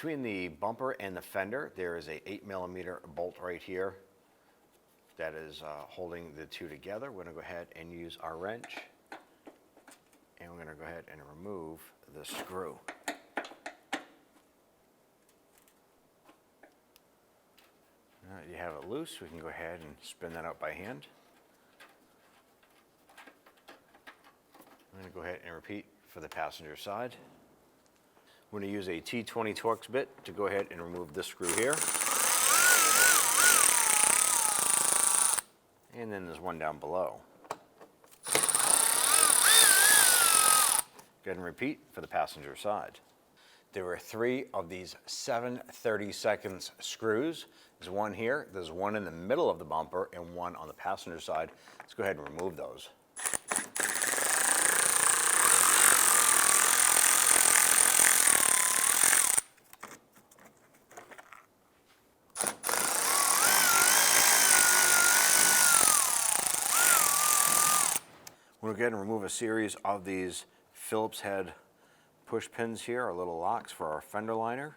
Between the bumper and the fender, there is a 8mm bolt right here that is holding the two together. We're going to go ahead and use our wrench, and we're going to go ahead and remove the screw. Now that you have it loose, we can go ahead and spin that out by hand. I'm going to go ahead and repeat for the passenger side. We're going to use a T20 Torx bit to go ahead and remove this screw here. And then there's one down below. Go ahead and repeat for the passenger side. There are 3 of these 7/32 screws. There's one here, there's one in the middle of the bumper, and one on the passenger side. Let's go ahead and remove those. We're going to remove a series of these Phillips head push pins here, our little locks for our fender liner.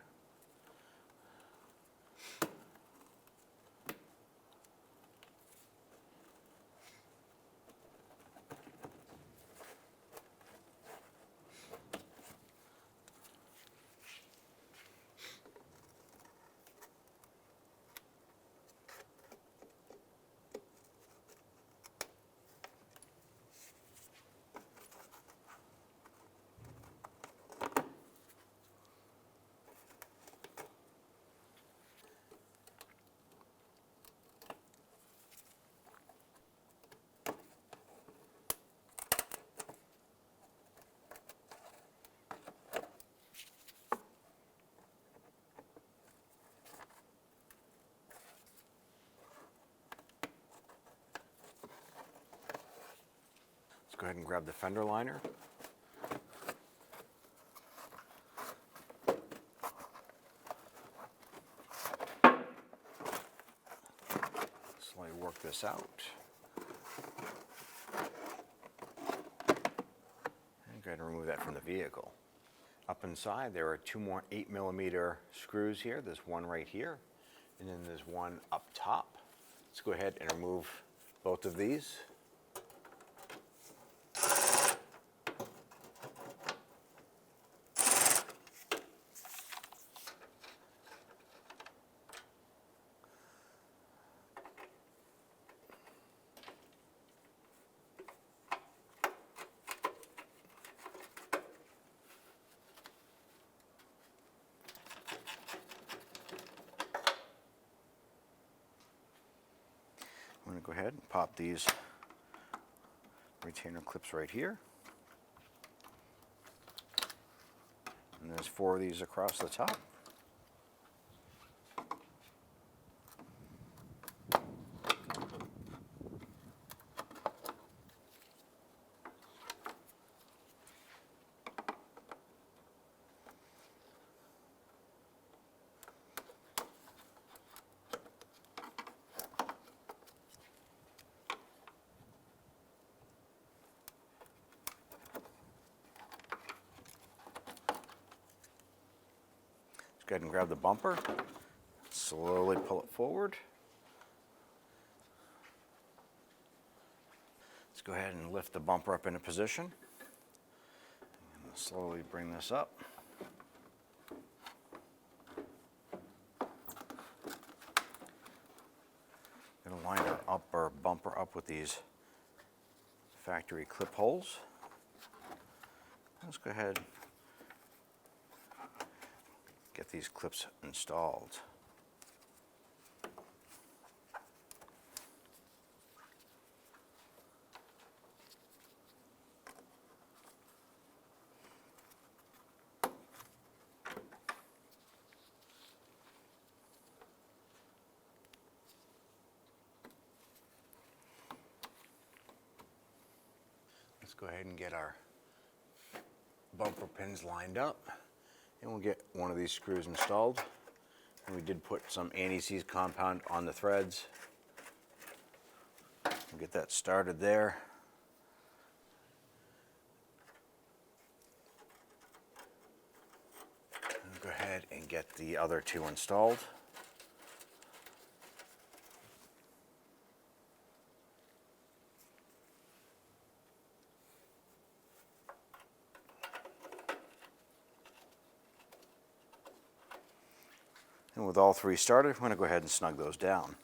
Let's go ahead and grab the fender liner. Slowly work this out. And go ahead and remove that from the vehicle. Up inside there are 2 more 8mm screws here. There's one right here, and then there's one up top. Let's go ahead and remove both of these. I'm going to go ahead and pop these retainer clips right here. And there's 4 of these across the top. Go ahead and grab the bumper, slowly pull it forward. Let's go ahead and lift the bumper up into position. And slowly bring this up. Going to line our bumper up with these factory clip holes. Let's go ahead get these clips installed. Let's go ahead and get our bumper pins lined up. And we'll get one of these screws installed. And we did put some anti-seize compound on the threads. We'll get that started there. go ahead and get the other two installed. And with all three started, I'm going to go ahead and snug those down.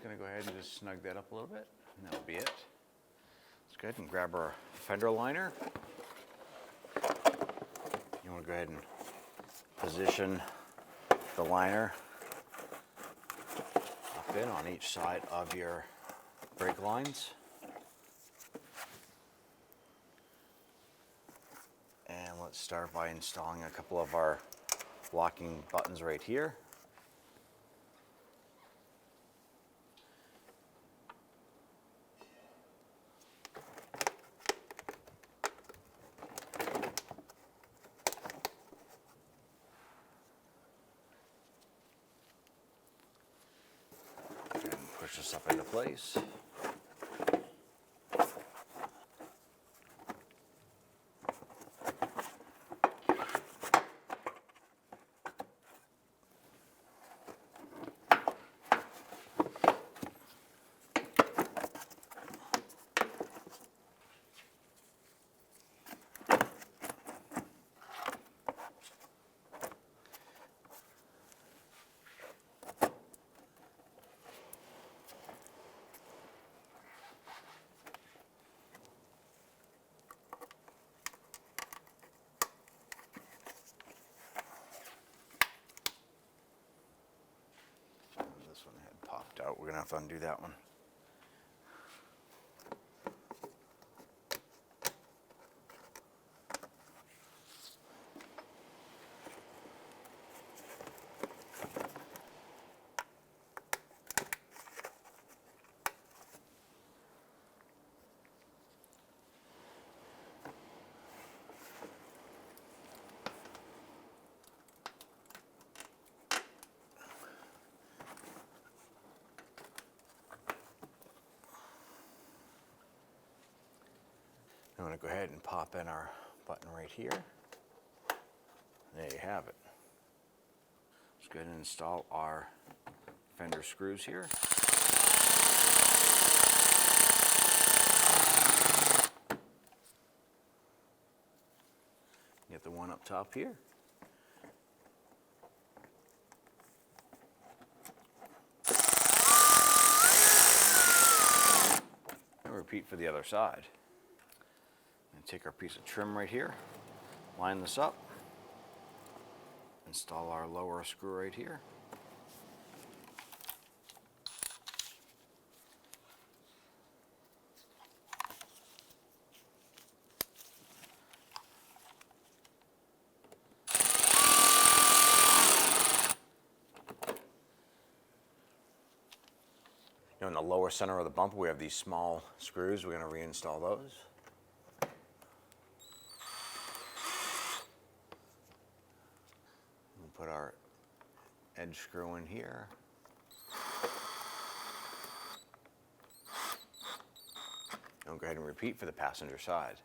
Going to go ahead and just snug that up a little bit, and that'll be it. Let's go ahead and grab our fender liner. You want to go ahead and position the liner up in on each side of your brake lines. And let's start by installing a couple of our locking buttons right here. Push this up into place. This one had popped out. We're going to have to undo that one. I'm going to go ahead and pop in our button right here. There you have it. Let's go ahead and install our fender screws here. Get the one up top here. And repeat for the other side. And take our piece of trim right here, line this up, install our lower screw right here. Now in the lower center of the bumper, we have these small screws. We're going to reinstall those. Put our edge screw in here. And we'll go ahead and repeat for the passenger side.